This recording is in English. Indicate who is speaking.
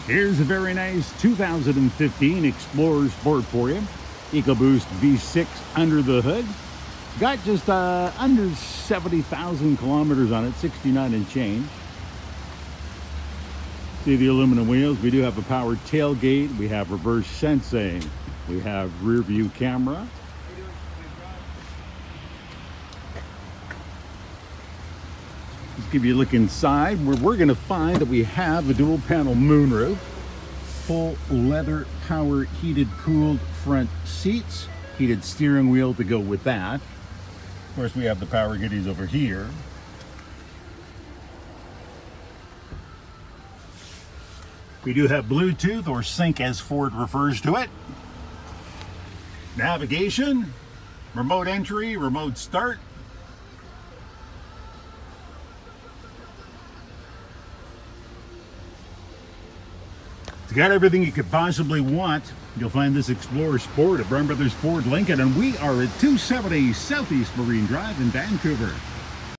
Speaker 1: Here's a very nice 2015 Explorer Sport for you. EcoBoost V6 under the hood. Got just under 70,000 kilometers on it, 69 and change. See the aluminum wheels. We do have a powered tailgate. We have reverse sensing. We have rear view camera. Let's give you a look inside where we're going to find that we have a dual panel moonroof, full leather power heated cooled front seats, heated steering wheel to go with that. Of course, we have the power goodies over here. We do have Bluetooth, or sync as Ford refers to it. Navigation, remote entry, remote start. It's got everything you could possibly want. You'll find this Explorer Sport at Brown Brothers Ford Lincoln, and we are at 270 Southeast Marine Drive in Vancouver.